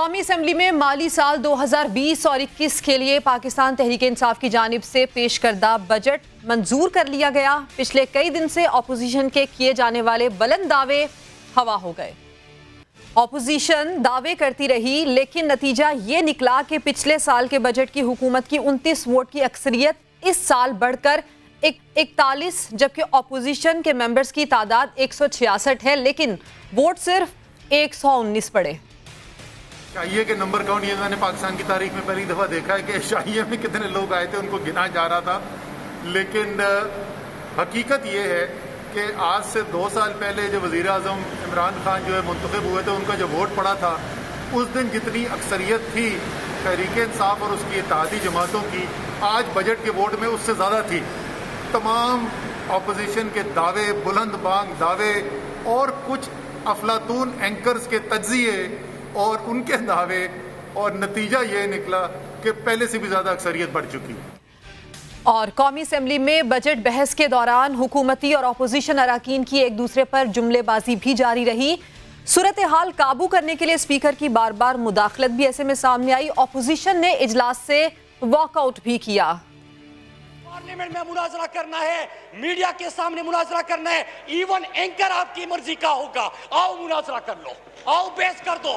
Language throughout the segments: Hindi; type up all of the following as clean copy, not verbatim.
कौमी असम्बली में माली साल 2020 और 21 के लिए पाकिस्तान तहरीक इंसाफ की जानिब से पेश करदा बजट मंजूर कर लिया गया। पिछले कई दिन से अपोजिशन के किए जाने वाले बुलंद दावे हवा हो गए। अपोजिशन दावे करती रही, लेकिन नतीजा ये निकला कि पिछले साल के बजट की हुकूमत की 29 वोट की अक्सरियत इस साल बढ़कर 41, जबकि अपोजिशन के मेंबर्स की तादाद 166 है, लेकिन वोट सिर्फ 119 पड़े। शाइये के नंबर काउंट ये मैंने पाकिस्तान की तारीख में पहली दफ़ा देखा है कि शाइये में कितने लोग आए थे उनको गिना जा रहा था, लेकिन हकीकत ये है कि आज से 2 साल पहले जो वज़ीर आज़म इमरान खान जो है मुंतखब हुए थे, उनका जो वोट पड़ा था उस दिन जितनी अक्सरियत थी तहरीक इंसाफ और उसकी इत्तेहादी जमातों की, आज बजट के वोट में उससे ज़्यादा थी। तमाम अपोजिशन के दावे, बुलंद बांग दावे और कुछ अफलातून एंकर्स के तज्जिए और उनके दावे, और नतीजा ये निकला कि पहले से भी ज्यादा अक्सरियत बढ़ चुकी। और कौमी असम्बली में बजट बहस के दौरान हुकूमती और अपोजिशन अराकीन की एक दूसरे पर जुमलेबाजी भी जारी रही। सूरत हाल काबू करने के लिए स्पीकर की बार बार मुदाखलत भी ऐसे में सामने आई। अपोजिशन ने इजलास से वॉकआउट भी किया। पार्लियामेंट में मुनाजरा करना है, मीडिया के सामने मुनाजरा करना है, इवन एंकर आपकी मर्जी का होगा, आओ मुनाजरा कर लो, आओ बहस कर दो।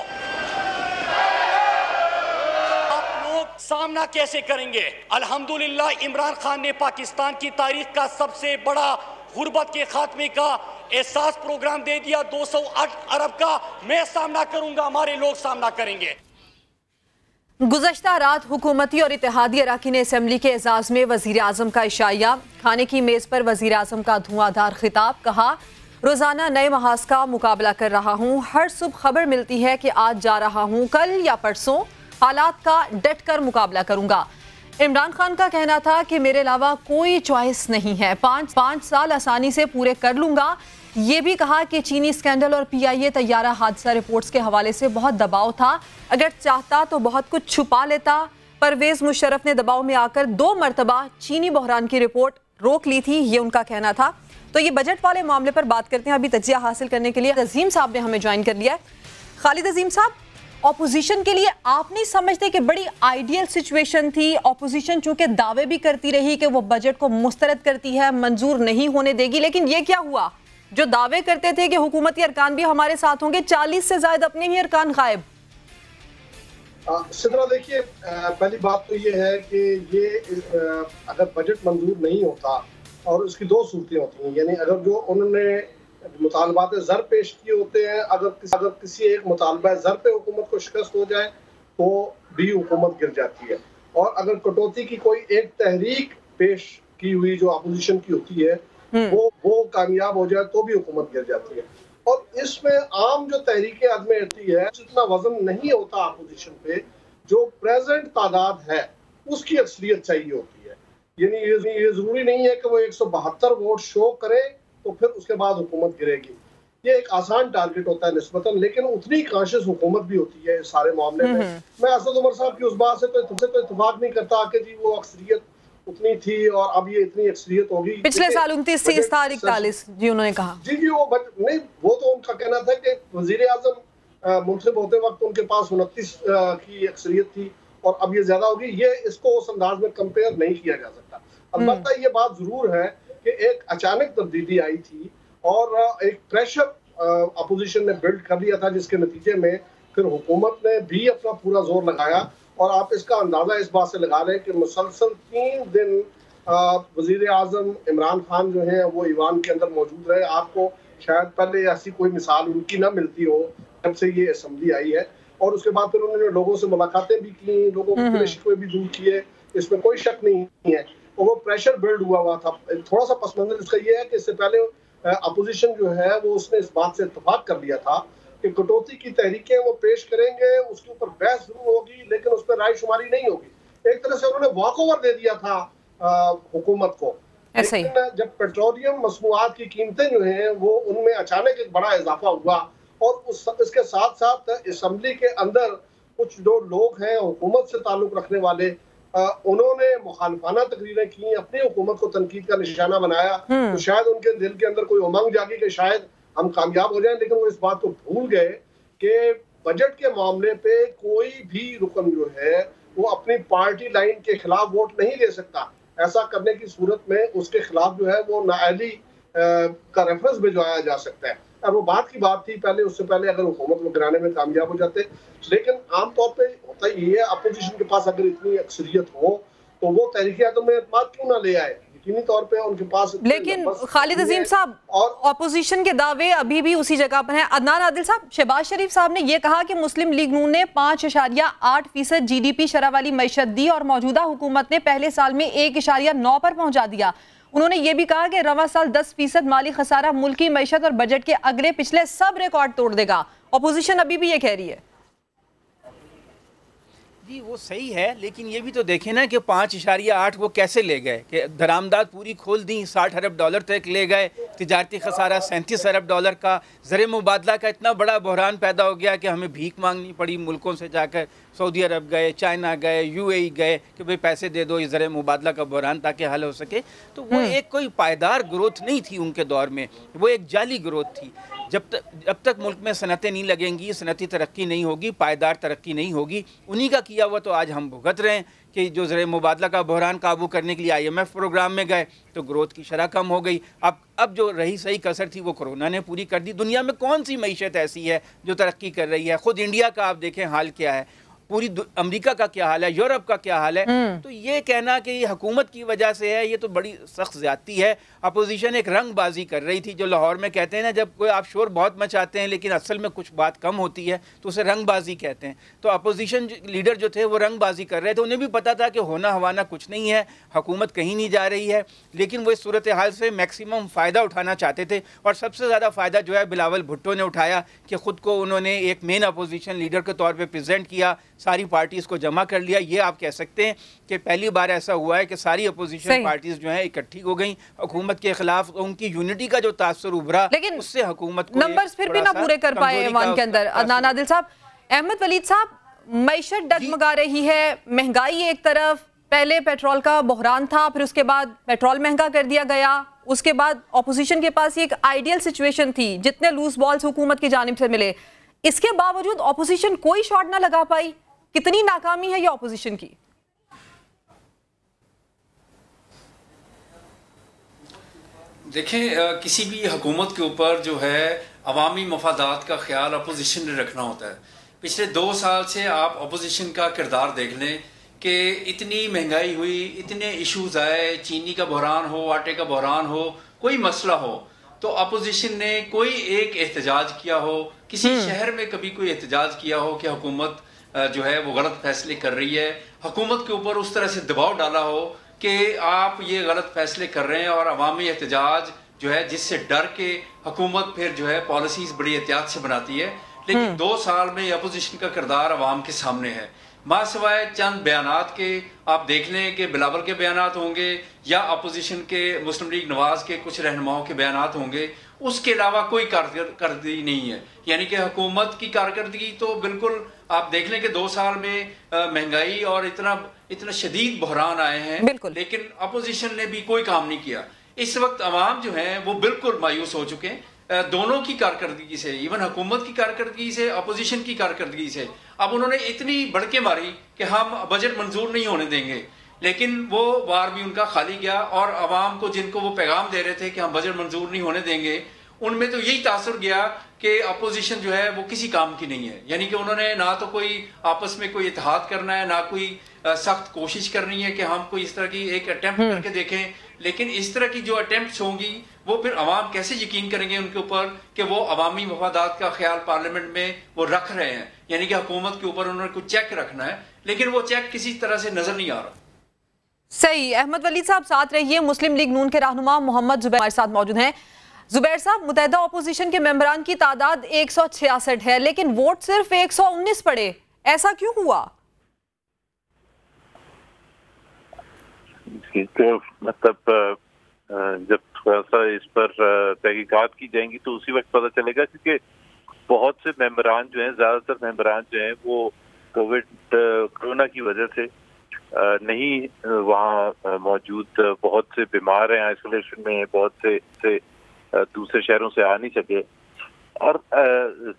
आप लोग सामना कैसे करेंगे? अल्हम्दुलिल्लाह इमरान खान ने पाकिस्तान की तारीख का सबसे बड़ा गुर्बत के खात्मे का एहसास प्रोग्राम दे दिया। 208 अरब का मैं सामना करूंगा, हमारे लोग सामना करेंगे। गुज़श्ता रात हुकूमती और इत्तेहादी अराकीन असम्बली के एजाज में वज़ीर आज़म का इशाया। खाने की मेज़ पर वज़ीर आज़म का धुआंधार खिताब। कहा, रोज़ाना नए महाज का मुकाबला कर रहा हूँ। हर सुबह खबर मिलती है कि आज जा रहा हूँ, कल या परसों हालात का डट कर मुकाबला करूँगा। इमरान खान का कहना था कि मेरे अलावा कोई चॉइस नहीं है, 5 साल आसानी से पूरे कर लूँगा। ये भी कहा कि चीनी स्कैंडल और PIA तैयारा हादसा रिपोर्ट्स के हवाले से बहुत दबाव था, अगर चाहता तो बहुत कुछ छुपा लेता। परवेज मुशर्रफ ने दबाव में आकर 2 मरतबा चीनी बहरान की रिपोर्ट रोक ली थी, ये उनका कहना था। तो ये बजट वाले मामले पर बात करते हैं। अभी तजिया हासिल करने के लिए अजीम साहब ने हमें ज्वाइन कर लिया है। खालिद अजीम साहब, ऑपोजिशन के लिए आप नहीं समझते कि बड़ी आइडियल सिचुएशन थी? ऑपोजिशन चूंकि दावे भी करती रही कि वो बजट को मुस्तरद करती है, मंजूर नहीं होने देगी, लेकिन ये क्या हुआ? जो दावे करते थे कि हुकूमती अरकान भी हमारे साथ होंगे, 40 से ज्यादा अपने ही अरकान गायब। सिद्रा, देखिए, पहली बात तो ये है कि ये अगर बजट मंजूर नहीं होता, और उसकी 2 सूरतें होती हैं, यानी अगर जो उन्होंने मुतालबात ज़र पेश किए होते हैं, अगर किसी एक मुतालबा ज़र पे हुकूमत को शिकस्त हो जाए तो भी हुकूमत गिर जाती है, और अगर कटौती की कोई एक तहरीक पेश की हुई जो अपोजिशन की होती है वो कामयाब हो जाए तो भी हुकूमत गिर जाती है। और इसमें आम जो तहरीकें आदमी होती है, जितना वजन नहीं होता अपोजिशन पे, जो प्रेजेंट तादाद है उसकी अक्सरियत चाहिए होती है। यानी ये जरूरी नहीं है कि वो 172 वोट शो करे तो फिर उसके बाद हुकूमत गिरेगी। ये एक आसान टारगेट होता है निस्बतन, लेकिन उतनी कॉन्शियस हुकूमत भी होती है इस सारे मामले में। मैं असद उमर साहब की उस बात से तो इत्तेफाक नहीं करता कि जी वो अक्सरियत उतनी थी और अब ये इतनी अक्सरियत होगी। पिछले साल 29 थी, इस तारीख 41 जी उन्होंने कहा। जी नहीं, वो तो उनका कहना था कि वजीर आजम मुंतखब होते वक्त उनके पास 29 की अक्सरियत थी और अब ये ज्यादा होगी। ये इसको उस अंदाज में कंपेयर नहीं किया जा सकता। अलबत्ता ये बात जरूर है कि एक अचानक तब्दीली आई थी और एक प्रेशर अपोजिशन ने बिल्ड कर लिया था, जिसके नतीजे में फिर हुकूमत ने भी अपना पूरा जोर लगाया। और आप इसका अंदाजा इस बात से लगा लें कि मुसलसल 3 दिन वजीर आजम इमरान खान जो है वो ईवान के अंदर मौजूद रहे। आपको शायद पहले ऐसी कोई मिसाल उनकी ना मिलती हो जब से ये असम्बली आई है। और उसके बाद फिर उन्होंने लोगों से मुलाकातें भी की, लोगों के शिकवे भी दूर किए, इसमें कोई शक नहीं है। और वो प्रेशर बिल्ड हुआ था। थोड़ा सा पस मंजर इसका ये है कि इससे पहले अपोजिशन जो है वो उसने इस बात से इत्तेफाक कर लिया था कि कटौती की तहरीकें वो पेश करेंगे, उसके ऊपर बहस जरूर होगी, लेकिन उस पर रायशुमारी नहीं होगी। एक तरह से उन्होंने वॉक ओवर दे दिया था हुकूमत को। लेकिन जब पेट्रोलियम मसनूआत की कीमतें जो हैं वो उनमें अचानक एक बड़ा इजाफा हुआ और इसके साथ साथ असम्बली के अंदर कुछ जो लोग हैं हुकूमत से ताल्लुक रखने वाले, उन्होंने मुखालफाना तकरीरें की, अपनी हुकूमत को तनकीद का निशाना बनाया। तो शायद उनके दिल के अंदर कोई उमंग जागी कि शायद हम कामयाब हो जाएं, लेकिन वो इस बात को भूल गए कि बजट के मामले पे कोई भी रुकन जो है वो अपनी पार्टी लाइन के खिलाफ वोट नहीं दे सकता। ऐसा करने की सूरत में उसके खिलाफ जो है वो नाअहली का रेफरेंस भिजवाया जा सकता है। और वो बात की बात थी पहले, उससे पहले अगर हुकूमत को गिराने में कामयाब हो जाते, लेकिन आमतौर पे होता ये है अपोजिशन के पास अगर इतनी अक्सरियत हो तो वो तहरीक-ए-आदम में एतमाद क्यों ना ले आए, यकीनी तौर पे उनके पास। लेकिन खालिद अजीम साहब, ऑपोजिशन के दावे अभी भी उसी जगह पर हैं। अदनान आदिल साहब, शहबाज शरीफ साहब ने यह कहा कि मुस्लिम लीग नून ने 5.8% GDP शरह वाली मईशत दी और मौजूदा हुकूमत ने पहले साल में 1.9 पर पहुंचा दिया। उन्होंने ये भी कहा कि रवा साल 10% माली खसारा मुल्क की मईशत और बजट के अगले पिछले सब रिकॉर्ड तोड़ देगा। ऑपोजिशन अभी भी ये कह रही है। जी वो सही है, लेकिन ये भी तो देखें ना कि 5.8 वो कैसे ले गए कि दरामदाद पूरी खोल दी, $60 अरब तक ले गए, तिजारती खसारा $37 अरब का, ज़र मुबादला का इतना बड़ा बहरान पैदा हो गया कि हमें भीख मांगनी पड़ी मुल्कों से जाकर, सऊदी अरब गए, चाइना गए, UAE गए कि भाई पैसे दे दो ये ज़र मुबादला का बहरान ताकि हल हो सके। तो वो एक कोई पायदार ग्रोथ नहीं थी उनके दौर में, वो एक जाली ग्रोथ थी। जब तक मुल्क में सनतें नहीं लगेंगी, सनती तरक्की नहीं होगी, पायदार तरक्की नहीं होगी। उन्हीं का किया हुआ तो आज हम भुगत रहे हैं कि जो ज़र मुबादला का बहरान काबू करने के लिए IMF प्रोग्राम में गए तो ग्रोथ की शरह कम हो गई। अब जो रही सही कसर थी वो कोरोना ने पूरी कर दी। दुनिया में कौन सी मईशत ऐसी है जो तरक्की कर रही है? ख़ुद इंडिया का आप देखें हाल क्या है, पूरी अमेरिका का क्या हाल है, यूरोप का क्या हाल है। तो ये कहना कि ये हुकूमत की वजह से है, ये तो बड़ी सख्त ज़्यादती है। अपोजिशन एक रंगबाजी कर रही थी, जो लाहौर में कहते हैं ना, जब कोई आप शोर बहुत मचाते हैं लेकिन असल में कुछ बात कम होती है तो उसे रंगबाजी कहते हैं। तो अपोजिशन लीडर जो थे वो रंगबाजी कर रहे थे। उन्हें भी पता था कि होना हवाना कुछ नहीं है, हुकूमत कहीं नहीं जा रही है, लेकिन वो इस सूरत हाल से मैक्सिमम फ़ायदा उठाना चाहते थे। और सबसे ज़्यादा फ़ायदा जो है बिलावल भुट्टो ने उठाया कि ख़ुद को उन्होंने एक मेन अपोजिशन लीडर के तौर पर प्रेजेंट किया, सारी पार्टीज़ को जमा कर लिया। ये आप कह सकते हैं कि पहली बार ऐसा हुआ है कि सारी अपोजिशन पार्टीज़ जो हैं इकट्ठी हो गई हुकूमत के खिलाफ। उनकी यूनिटी का जो तासुर उभरा, लेकिन उससे हुकूमत को नंबर्स फिर भी ना पूरे कर पाए ईमान के अंदर। अदनान आदिल साहब, अहमद वलीद साहब, मईशत डगमगा रही है, महंगाई एक तरफ, पहले पेट्रोल का बहरान था, फिर उसके बाद पेट्रोल महंगा कर दिया गया, उसके बाद ऑपोजिशन के पास एक आइडियल सिचुएशन थी, जितने लूज बॉल्स हुकूमत की जानिब से मिले, इसके बावजूद ऑपोजिशन कोई शॉट ना लगा पाई। कितनी नाकामी है ये ऑपोजिशन की? देखें, किसी भी हुकूमत के ऊपर जो है अवामी मफादात का ख्याल अपोजिशन ने रखना होता है। पिछले 2 साल से आप अपोजिशन का किरदार देख लें कि इतनी महंगाई हुई, इतने इश्यूज आए, चीनी का बहरान हो, आटे का बहरान हो, कोई मसला हो, तो अपोजिशन ने कोई एक एहतजाज किया हो, किसी शहर में कभी कोई एहतजाज किया हो कि हुकूमत जो है वो गलत फैसले कर रही है, हुकूमत के ऊपर उस तरह से दबाव डाला हो कि आप ये गलत फैसले कर रहे हैं, और अवामी एहतजाज जो है जिससे डर के हुकूमत फिर जो है पॉलिसीज बड़ी एहतियात से बनाती है। लेकिन 2 साल में अपोजिशन का किरदार अवाम के सामने है। माँ सिवाय चंद बयानात के आप देख लें कि बिलावल के बयानात होंगे या अपोजिशन के मुस्लिम लीग नवाज के कुछ रहनुमाओं के बयानात होंगे, उसके अलावा कोई कारकर्दगी नहीं है। यानी कि हुकूमत की कारकर्दगी तो बिल्कुल आप देख लें कि 2 साल में महंगाई और इतना शदीद बहरान आए हैं, लेकिन अपोजिशन ने भी कोई काम नहीं किया। इस वक्त अवाम जो है वो बिल्कुल मायूस हो चुके हैं, दोनों की कारकर्दगी से, इवन हुकूमत की कारकर्दगी से, अपोजिशन की कारकर्दगी से। अब उन्होंने इतनी भड़के मारी कि हम बजट मंजूर नहीं होने देंगे, लेकिन वो वार भी उनका खाली गया। और अवाम को जिनको वो पैगाम दे रहे थे कि हम बजट मंजूर नहीं होने देंगे, उनमें तो यही तासुर गया कि अपोजिशन जो है वो किसी काम की नहीं है। यानी कि उन्होंने ना तो कोई आपस में कोई इत्तेहाद करना है, ना कोई सख्त कोशिश करनी है कि हम कोई इस तरह की एक अटेम्प्ट करके देखें। लेकिन इस तरह की जो अटेम्प्ट्स होंगी वो फिर अवाम कैसे यकीन करेंगे उनके ऊपर कि वो अवामी मफादात का ख्याल पार्लियामेंट में वो रख रहे हैं। यानी कि हुकूमत के ऊपर उन्होंने कुछ चेक रखना है, लेकिन वो चेक किसी तरह से नजर नहीं आ रहा। सही। अहमद वलीद साहब साथ रहिए। मुस्लिम लीग नून के रहनुमा मोहम्मद जुबैर हमारे साथ मौजूद हैं। जुबैर साहब, मुत्तहिदा अपोजिशन के मेंबरान की तादाद 166 है, लेकिन वोट सिर्फ 119 पड़े, ऐसा क्यों हुआ? तो मतलब जब थोड़ा सा इस पर तहकीकात की जाएंगी तो उसी वक्त पता चलेगा, क्योंकि बहुत से मेंबरान जो हैं, ज़्यादातर मेंबरान जो हैं वो कोरोना की वजह से नहीं वहाँ मौजूद, बहुत से बीमार हैं, आइसोलेशन में, बहुत से दूसरे शहरों से आ नहीं सके। और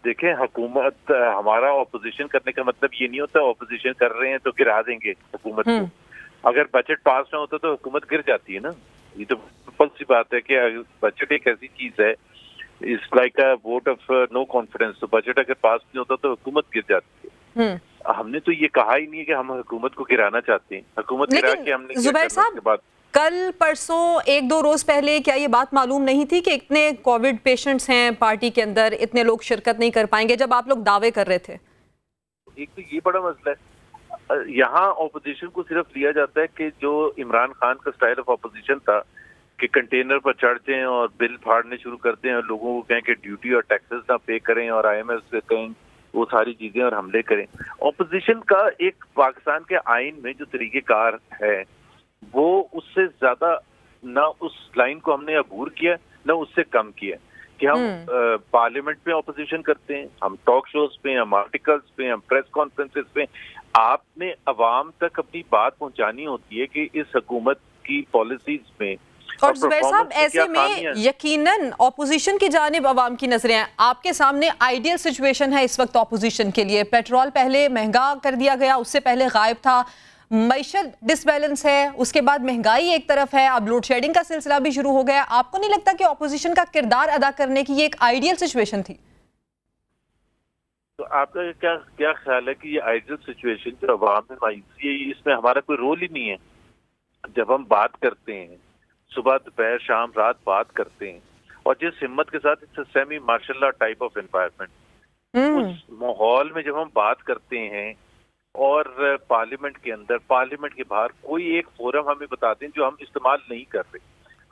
देखें, हुकूमत, हमारा ऑपोजिशन करने का मतलब ये नहीं होता ऑपोजिशन कर रहे हैं तो गिरा देंगे हुकूमत को। अगर बजट पास ना होता तो हुकूमत गिर जाती है ना। ये तो सिंपल सी बात है कि बजट एक ऐसी चीज है, it's like a vote of no confidence. तो बजट अगर पास नहीं होता तो हुकूमत गिर जाती है। हमने तो ये कहा ही नहीं है कि हम हुकूमत को गिराना चाहते हैं। हुकूमत गिरा के हमने जुबैर साहब, कल परसों 1-2 रोज पहले क्या ये बात मालूम नहीं थी कि इतने कोविड पेशेंट्स हैं पार्टी के अंदर, इतने लोग शिरकत नहीं कर पाएंगे, जब आप लोग दावे कर रहे थे? एक तो ये बड़ा मसला है, यहाँ ऑपोजिशन को सिर्फ लिया जाता है कि जो इमरान खान का स्टाइल ऑफ ऑपोजिशन था कि कंटेनर पर चढ़ जाएं और बिल फाड़ने शुरू कर दें और लोगों को कहें कि ड्यूटी और टैक्सेस ना पे करें और IMF से कहें वो सारी चीजें और हमले करें। ऑपोजिशन का एक पाकिस्तान के आइन में जो तरीकेकार है वो उससे ज्यादा ना उस लाइन को हमने अबूर किया ना उससे कम किया कि हम पार्लियामेंट में ऑपोजिशन करते हैं, हम टॉक शोज पे, हम आर्टिकल्स पे, हम प्रेस कॉन्फ्रेंसेस पे। आपने अवाम तक अपनी बात पहुंचानी होती है कि इस हुकूमत की पॉलिसीज में। और जुबैर साहब, ऐसे में यकीनन ऑपोजिशन की जानिब अवाम की नजरें हैं। आपके सामने आइडियल सिचुएशन है इस वक्त ऑपोजिशन के लिए। पेट्रोल पहले महंगा कर दिया गया, उससे पहले गायब था, मईशत डिसबैलेंस है, उसके बाद महंगाई एक तरफ है, अब लोड शेडिंग का सिलसिला भी शुरू हो गया। आपको नहीं लगता कि ऑपोजिशन का किरदार अदा करने की ये एक आइडियल सिचुएशन थी? तो आपका क्या ख्याल है कि ये आइडियल सिचुएशन जो अवाम में मायूसी है, इसमें हमारा कोई रोल ही नहीं है? जब हम बात करते हैं, सुबह दोपहर शाम रात बात करते हैं, और जिस हिम्मत के साथ it's semi martial law type of environment, उस माहौल में जब हम बात करते हैं और पार्लियामेंट के अंदर, पार्लियामेंट के बाहर कोई एक फोरम हमें बताते हैं जो हम इस्तेमाल नहीं कर रहे,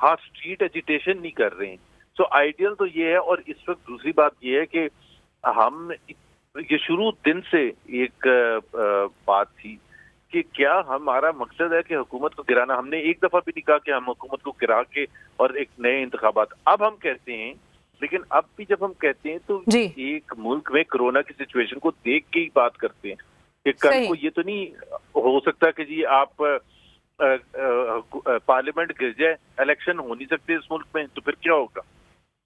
हाँ स्ट्रीट एजिटेशन नहीं कर रहे हैं। सो आइडियल तो ये है। और इस वक्त दूसरी बात ये है कि हम ये शुरू दिन से एक बात थी कि क्या हमारा मकसद है कि हुकूमत को गिराना। हमने एक दफा भी नहीं कहा कि हम हुकूमत को गिरा के और एक नए इंतखाबात। अब हम कहते हैं, लेकिन अब भी जब हम कहते हैं तो एक मुल्क में कोरोना की सिचुएशन को देख के ही बात करते हैं कि कल को ये तो नहीं हो सकता कि जी आप पार्लियामेंट गिर जाए, इलेक्शन हो नहीं सकते इस मुल्क में, तो फिर क्या होगा?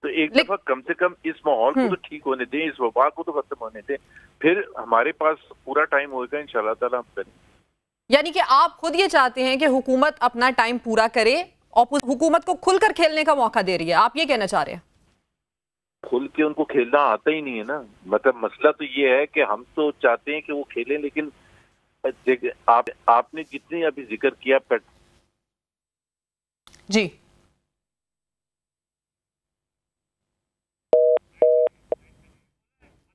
तो एक दफा कम से कम इस माहौल को तो ठीक होने दें, इस वबा को तो खत्म होने दें, फिर हमारे पास पूरा टाइम होगा इंशाल्लाह ताला हम करेंगे। यानी कि आप खुद ये चाहते हैं कि हुकूमत अपना टाइम पूरा करे, हुकूमत को खुलकर खेलने का मौका दे रही है, आप ये कहना चाह रहे हैं? खुल के उनको खेलना आता ही नहीं है ना। मतलब मसला तो ये है कि हम तो चाहते हैं कि वो खेलें, लेकिन आपने जितने अभी जिक्र किया जी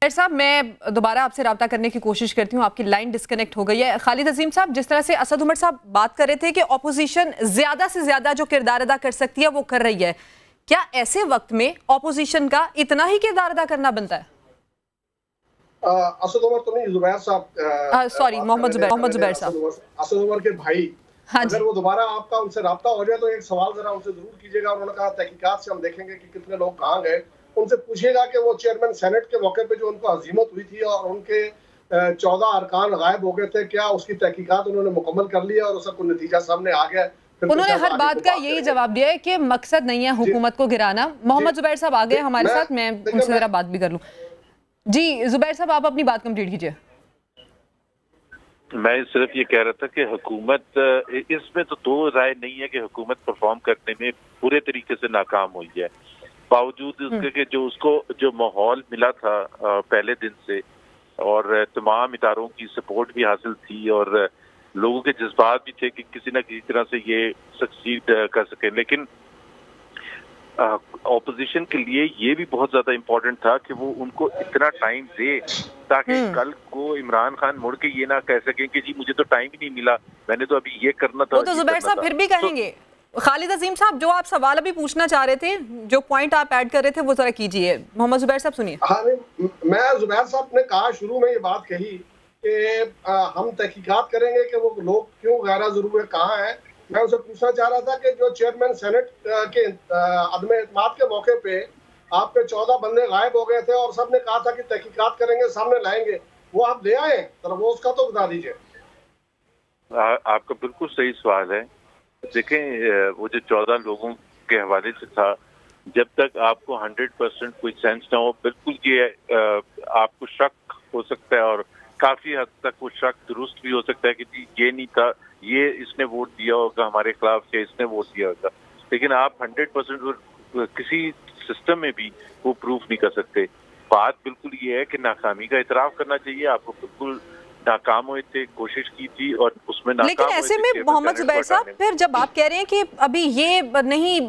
साहब, मैं दोबारा आपसे रब्ता करने की कोशिश करती हूँ, आपकी लाइन डिस्कनेक्ट हो गई है। खालिद अजीम साहब, जिस तरह से असद उमर साहब बात कर रहे थे कि ऑपोजिशन ज्यादा से ज्यादा जो किरदार अदा कर सकती है वो कर रही है, क्या ऐसे वक्त में ऑपोजिशन का इतना ही किरदार अदा करना बनता है? असद उमर तो नहीं, जुबैर साहब, सॉरी मोहम्मद जुबैर साहब, असद उमर के भाई। हाँ, अगर वो दोबारा आपका उनसे रब्ता हो जाए तो एक सवाल जरा उनसे जरूर कीजिएगा। उन्होंने कहा तहकीकात से हम देखेंगे कि कितने लोग कहाँ गए। उनसे पूछिएगा कि वो चेयरमैन सेनेट के मौके पे जो उनको अजीमत हुई थी और उनके 14 अरकान गायब हो गए थे, क्या उसकी तहकीकात उन्होंने मुकम्मल कर लिया और उसका कोई नतीजा सामने आ गया? उन्होंने हर बात का यही जवाब दिया है कि मकसद नहीं है हुकूमत को गिराना। मोहम्मद जुबैर साहब आ गए हमारे साथ, मैं उनसे जरा बात भी कर लूं। जी जुबैर साहब, आप अपनी बात कंप्लीट कीजिए। मैं सिर्फ ये कह रहा था कि हुकूमत, इसमें तो दो राय नहीं है कि हुकूमत परफॉर्म करने में पूरे तरीके से नाकाम हुई है, बावजूद उसके कि जो उसको जो माहौल मिला था पहले दिन से और तमाम इदारों की सपोर्ट भी हासिल थी और लोगों के जज्बात भी थे कि किसी न किसी तरह से ये सक्सीड कर सके। लेकिन ऑपोजिशन के लिए ये भी बहुत ज्यादा इम्पोर्टेंट था कि वो उनको इतना टाइम दे ताकि कल को इमरान खान मुड़ के ये ना कह सकें कि जी मुझे तो टाइम ही नहीं मिला, मैंने तो अभी ये करना था। वो तो जुबैर साहब फिर भी कहेंगे। खालिद अजीम साहब, जो आप सवाल अभी पूछना चाह रहे थे, जो पॉइंट आप ऐड कर रहे थे, वो जरा कीजिए। मोहम्मद जुबैर साहब सुनिए। हाँ, मैं जुबैर साहब ने कहा शुरू में ये बात कही कि हम तहकीकात करेंगे कि वो लोग क्यों गैर जरूर है, कहाँ है। मैं उनसे पूछना चाह रहा था कि जो चेयरमैन सेनेट के अदम एतमाद के मौके पे आपके 14 बंदे गायब हो गए थे और सबने कहा था कि तहकीकात करेंगे, सामने लाएंगे, वो आप ले आए? तो वो उसका तो बता दीजिए। आपका बिल्कुल सही सवाल है। देखें, वो जो 14 लोगों के हवाले से था जब तक आपको 100% कोई सेंस ना हो, बिल्कुल ये आपको शक हो सकता है और काफी हद तक वो शक दुरुस्त भी हो सकता है कि जी ये नहीं था, ये इसने वोट दिया होगा हमारे खिलाफ या इसने वोट दिया होगा, लेकिन आप 100% किसी सिस्टम में भी वो प्रूफ नहीं कर सकते। बात बिल्कुल ये है कि नाकामी का इतराफ करना चाहिए, आपको बिल्कुल नाकाम हुए थे, कोशिश की थी और उसमें नाकाम। लेकिन ऐसे में मोहम्मद जुबैर साहब, फिर जब आप कह रहे हैं कि अभी ये नहीं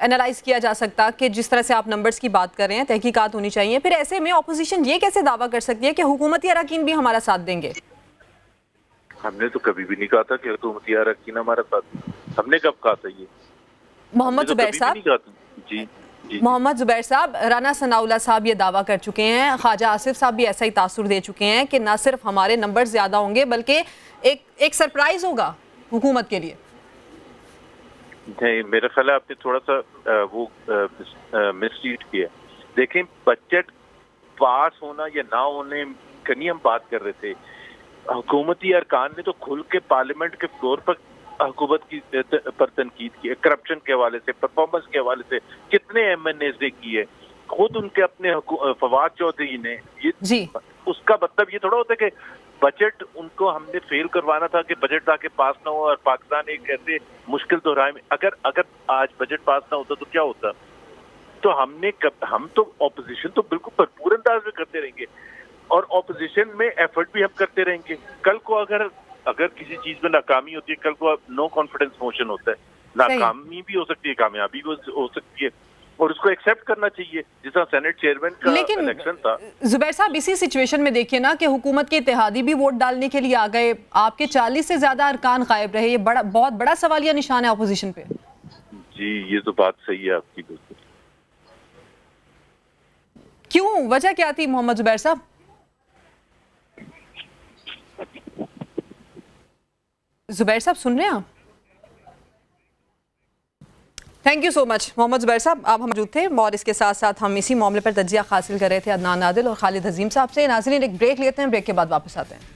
एनालाइज किया जा सकता कि जिस तरह से आप नंबर्स की बात कर रहे हैं, तहकीकात होनी चाहिए, फिर ऐसे में ऑपोजिशन ये कैसे दावा कर सकती है कि हुकूमती अरकान भी हमारा साथ देंगे? हमने तो कभी भी नहीं कहा था कि हुकूमती अरकान हमारा साथ, हमने कब कहा था ये? मोहम्मद जुबैर साहब, जी मोहम्मद जुबैर साहब, राना सनाउल्लाह साहब ये दावा कर चुके हैं, ख्वाजा आसिफ साहब भी ऐसा ही तासुर दे चुके हैं कि ना सिर्फ हमारे नंबर ज्यादा होंगे बल्कि एक सरप्राइज होगा हुकूमत के लिए। नहीं, मेरा ख्याल है आपने थोड़ा सा वो मिसरीड किया। देखें, बजट पास होना या ना होने की नहीं हम बात कर रहे थे, हुकूमती अरकान ने तो खुल के पार्लियामेंट के फ्लोर पर हुकूमत की पर तनकीद की है, करप्शन के हवाले से, परफॉर्मेंस के हवाले से कितने MNAs ने की है, खुद उनके अपने फवाद चौधरी ने ये जी। उसका मतलब ये थोड़ा होता है कि बजट उनको हमने फेल करवाना था कि बजट ताकि पास ना हो और पाकिस्तान एक ऐसे मुश्किल दोहराए में, अगर आज बजट पास ना होता तो क्या होता? तो हम तो ऑपोजिशन तो बिल्कुल भरपूर अंदाज में करते रहेंगे और ऑपोजिशन में एफर्ट भी हम करते रहेंगे। कल को अगर किसी चीज में नाकामी होती है, कल को नो कॉन्फिडेंस मोशन होता है, नाकामी भी हो सकती है, कामयाबी भी हो सकती है और उसको एक्सेप्ट करना चाहिए, जिस तरह सेनेट चेयरमैन का इलेक्शन था। जुबैर साहब, इसी सिचुएशन में देखिए ना कि हुकूमत के इत्तेहादी भी वोट डालने के लिए आ गए, आपके 40 से ज्यादा अरकान गायब रहे, ये बहुत बड़ा सवालिया निशान है अपोजिशन पे। जी, ये तो बात सही है आपकी बिल्कुल। क्यों, वजह क्या थी मोहम्मद जुबैर साहब? जुबैर साहब सुन रहे हैं आप? Thank you so much Mohammad Zubair साहब, आप मौजूद थे और इसके साथ साथ हम इसी मामले पर तज्जिया हासिल कर रहे थे अदनान आदिल और खालिद अजीम साहब से। नाज़रीन, एक ब्रेक लेते हैं, ब्रेक के बाद वापस आते हैं।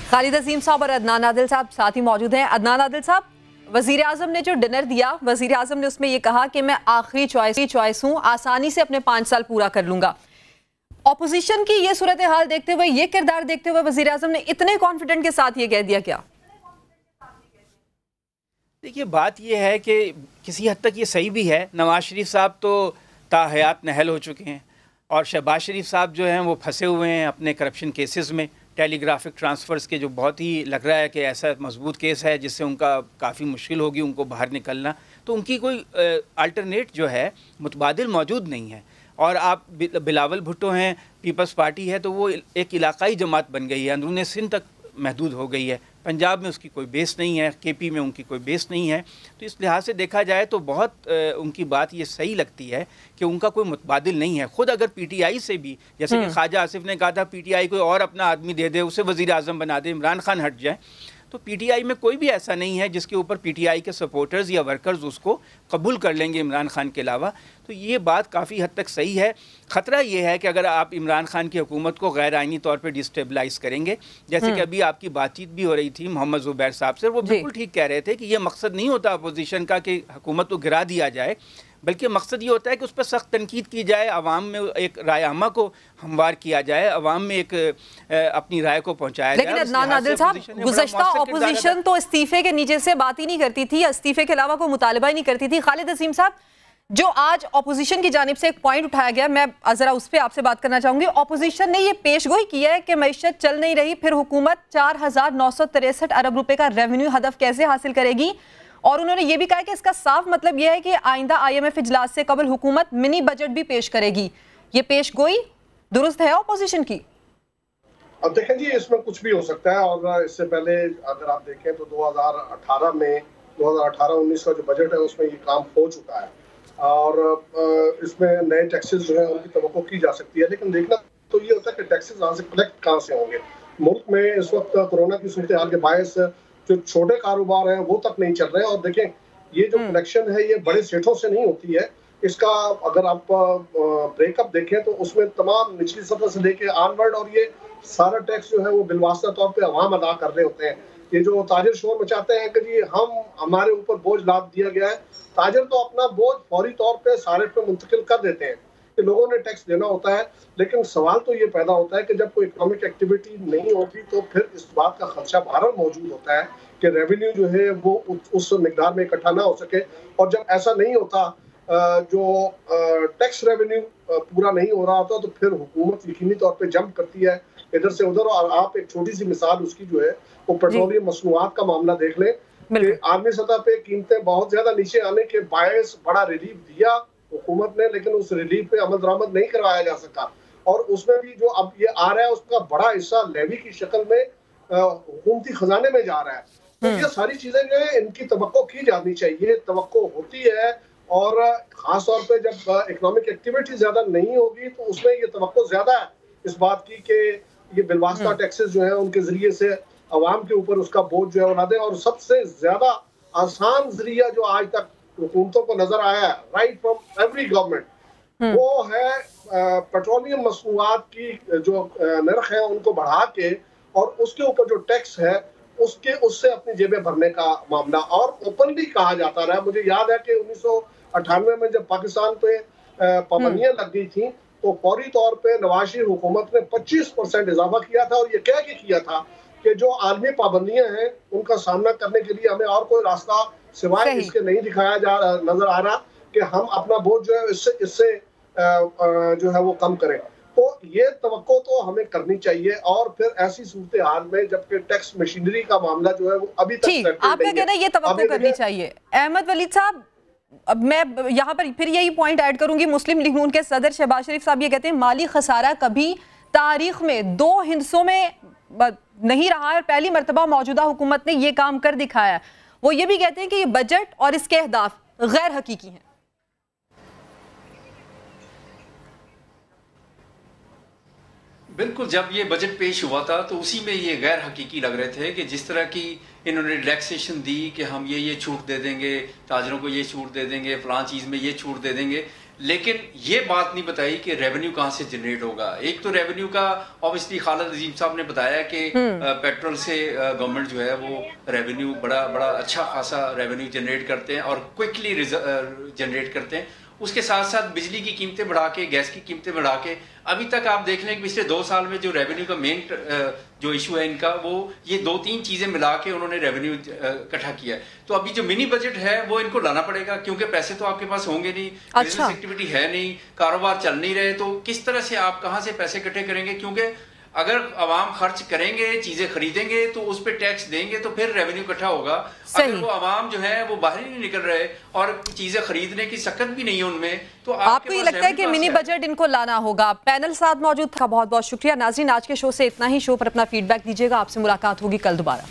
खालिद अजीम साहब और अदनान आदिल साहब साथ ही मौजूद हैं। अदनान आदिल साहब, वजीर आजम ने जो डिनर दिया, वजीर आजम ने उसमें ये कहा कि मैं आखिरी चॉइस हूँ, आसानी से अपने 5 साल पूरा कर लूंगा। ऑपोजिशन की ये सूरत हाल देखते हुए, ये किरदार देखते हुए वजीर आजम ने इतने कॉन्फिडेंट के साथ ये कह दिया क्या? देखिए, बात ये है कि किसी हद तक ये सही भी है। नवाज शरीफ साहब तो ताहयात नहल हो चुके हैं और शहबाज शरीफ साहब जो हैं वो फंसे हुए हैं अपने करप्शन केसेस में, टेलीग्राफिक ट्रांसफ़र्स के, जो बहुत ही लग रहा है कि ऐसा मजबूत केस है जिससे उनका काफ़ी मुश्किल होगी उनको बाहर निकलना। तो उनकी कोई अल्टरनेट जो है मुतबादिल मौजूद नहीं है। और आप बिलावल भुट्टो हैं, पीपल्स पार्टी है, तो वो एक इलाकाई जमात बन गई है, अंदरून सिंध तक महदूद हो गई है। पंजाब में उसकी कोई बेस नहीं है, KP में उनकी कोई बेस नहीं है। तो इस लिहाज से देखा जाए तो बहुत उनकी बात ये सही लगती है कि उनका कोई मुतबादिल नहीं है। ख़ुद अगर PTI से भी, जैसे कि ख्वाजा आसिफ ने कहा था, PTI कोई और अपना आदमी दे दे, उसे वज़ीर आज़म बना दे, इमरान खान हट जाए, तो PTI में कोई भी ऐसा नहीं है जिसके ऊपर PTI के सपोर्टर्स या वर्कर्स उसको कबूल कर लेंगे इमरान खान के अलावा। तो ये बात काफ़ी हद तक सही है। ख़तरा ये है कि अगर आप इमरान खान की हुकूमत को गैर आइनी तौर पर डिस्टेबलाइज़ करेंगे, जैसे कि अभी आपकी बातचीत भी हो रही थी मोहम्मद जुबैर साहब से, वो बिल्कुल ठीक कह रहे थे कि ये मकसद नहीं होता अपोजिशन का कि हुकूमत को गिरा दिया जाए, बल्कि मकसद ये होता है कि उस पर सख्त तनकीद की जाए, अवाम में एक राय आमा को हमवार किया जाए, अवाम में एक अपनी राय को पहुंचाया जाए। लेकिन अदनान आदिल साहब, गुज़श्ता ऑपोजिशन तो इस्तीफे के नीचे से बात ही नहीं करती थी, इस्तीफे के अलावा कोई मुतालबा ही नहीं करती थी। खालिद अजीम साहब, जो आज ऑपोजिशन की जानिब से एक पॉइंट उठाया गया, मैं ज़रा उस पर आपसे बात करना चाहूँगी। ऑपोजिशन ने ये पेशगोई की है कि मईशत चल नहीं रही, फिर हुकूमत 4,963 अरब रुपये का रेवेन्यू हदफ कैसे हासिल करेगी, और उन्होंने ये भी कहा कि इसका साफ मतलब यह है कि आइंदा IMF इजलास से कबल हुकूमत मिनी बजट भी पेश करेगी। ये पेशगोई दुरुस्त है ऑपोजिशन की? अब देखें जी, इसमें कुछ भी हो सकता है। और इससे पहले अगर आप देखें तो 2018 में 2018-19 का जो बजट है उसमें ये काम हो चुका है और इसमें नए टैक्सेस जो है उनकी तवक्को की जा सकती है। लेकिन देखना तो ये होता है कि टैक्सेस यहाँ से कलेक्ट कहाँ से होंगे। मुल्क में इस वक्त कोरोना की सूरत हाल के बायस जो छोटे कारोबार हैं वो तक नहीं चल रहे हैं। और देखें, ये जो कलेक्शन है ये बड़े सेठों से नहीं होती है। इसका अगर आप ब्रेकअप देखें तो उसमें तमाम निचली सतह से लेके ऑनवर्ड, और ये सारा टैक्स जो है वो बिलवास्ता तौर पे अवाम अदा कर रहे होते हैं। ये जो ताजिर शोर मचाते हैं कि जी हमारे ऊपर बोझ लाद दिया गया है, ताजिर तो अपना बोझ फौरी तौर पे सारे पे मुंतकिल कर देते हैं कि लोगों ने टैक्स देना होता है। लेकिन सवाल तो ये पैदा होता है कि जब कोई इकोनॉमिक एक्टिविटी नहीं होती तो फिर इस बात का खदशा बहरहाल मौजूद होता है कि रेवेन्यू जो है वो उस मिकदार में इकट्ठा ना हो सके। और जब ऐसा नहीं होता, जो टैक्स रेवेन्यू पूरा नहीं हो रहा होता, तो फिर हुकूमत यकीनी तौर पे जंप करती है इधर से उधर। और आप एक छोटी सी मिसाल उसकी जो है वो पेट्रोलियम मसनूआत का मामला देख लें कि आलमी सतह पे कीमतें बहुत ज्यादा नीचे आने के बायस बड़ा रिलीफ दिया हुकूमत ने, लेकिन उस रिलीफ पे अमल दरामद नहीं करवाया जा सका। और उसमें भी जो अब ये आ रहा है उसका बड़ा हिस्सा लेवी की शक्ल में हुकूमती खजाने में जा रहा है। तो ये सारी चीजें जो है इनकी तवक्को की जानी चाहिए, तवक्को होती है। और खास तौर पे जब इकोनॉमिक एक्टिविटी ज्यादा नहीं होगी तो उसमें ये तवक्को ज्यादा है इस बात की कि ये बिलवास्ता टैक्सेस जो है उनके जरिए से अवाम के ऊपर उसका बोझ जो है वो ना दे। और सबसे ज्यादा आसान जरिया जो आज तक हुकूमतों को नजर आया है राइट फ्रॉम एवरी गवर्नमेंट, वो है पेट्रोलियम मसनूआत की जो नर्ख है उनको बढ़ा के और उसके ऊपर जो टैक्स है उससे अपनी जेबें भरने का मामला। और ओपनली कहा जाता रहा, मुझे याद है कि 1998 में जब पाकिस्तान पे पाबंदियां लग गई थी तो फौरी तौर पे नवाज शरीफ हुकूमत ने 25% इजाफा किया था। और ये कह के किया था कि जो आलमी पाबंदियां हैं उनका सामना करने के लिए हमें और कोई रास्ता सिवाय इसके नहीं दिखाया नजर आ रहा कि हम अपना बोझ जो है इससे जो है वो कम करें। तो ये तवक्को तो हमें करनी चाहिए। और फिर ऐसी सूरत हाल में जबकि टैक्स मशीनरी का मामला जो है वो अभी तक आपका कहना है ये तवक्को करनी चाहिए। अहमद वलीद साहब, अब मैं यहाँ पर फिर यही पॉइंट ऐड करूंगी। मुस्लिम लीग नून के सदर शहबाज शरीफ साहब ये कहते हैं माली खसारा कभी तारीख में 2 हिस्सों में नहीं रहा है और पहली मर्तबा मौजूदा हुकूमत ने ये काम कर दिखाया। वो ये भी कहते हैं कि ये बजट और इसके अहदाफ गैर हकीकी हैं। बिल्कुल, जब ये बजट पेश हुआ था तो उसी में ये गैर हकीकी लग रहे थे कि जिस तरह की इन्होंने रिलैक्सेशन दी कि हम ये छूट दे देंगे, ताजरों को ये छूट दे देंगे, फलां चीज़ में ये छूट दे देंगे, लेकिन ये बात नहीं बताई कि रेवेन्यू कहाँ से जनरेट होगा। एक तो रेवेन्यू का ऑब्वियसली खालिद अजीम साहब ने बताया कि पेट्रोल से गवर्नमेंट जो है वो रेवेन्यू बड़ा अच्छा खासा रेवेन्यू जनरेट करते हैं और क्विकली जनरेट करते हैं। उसके साथ साथ बिजली की कीमतें बढ़ा के, गैस की कीमतें बढ़ा के, अभी तक आप देख लें कि पिछले 2 साल में जो रेवेन्यू का मेन जो इशू है इनका, वो ये 2-3 चीज़ें मिला के उन्होंने रेवेन्यू इकट्ठा किया है। तो अभी जो मिनी बजट है वो इनको लाना पड़ेगा क्योंकि पैसे तो आपके पास होंगे नहीं, बिजनेस एक्टिविटी है नहीं, कारोबार चल नहीं रहे, तो किस तरह से आप कहाँ से पैसे इकट्ठे करेंगे? क्योंकि अगर आवाम खर्च करेंगे, चीजें खरीदेंगे तो उस पर टैक्स देंगे तो फिर रेवेन्यू इकट्ठा होगा। अगर वो आवाम जो है वो बाहर ही नहीं निकल रहे और चीजें खरीदने की सकत भी नहीं है उनमें, तो आपको ये लगता है कि मिनी बजट इनको लाना होगा? पैनल साथ मौजूद था, बहुत बहुत शुक्रिया। नाज़रीन, आज के शो से इतना ही। शो पर अपना फीडबैक दीजिएगा। आपसे मुलाकात होगी कल दोबारा।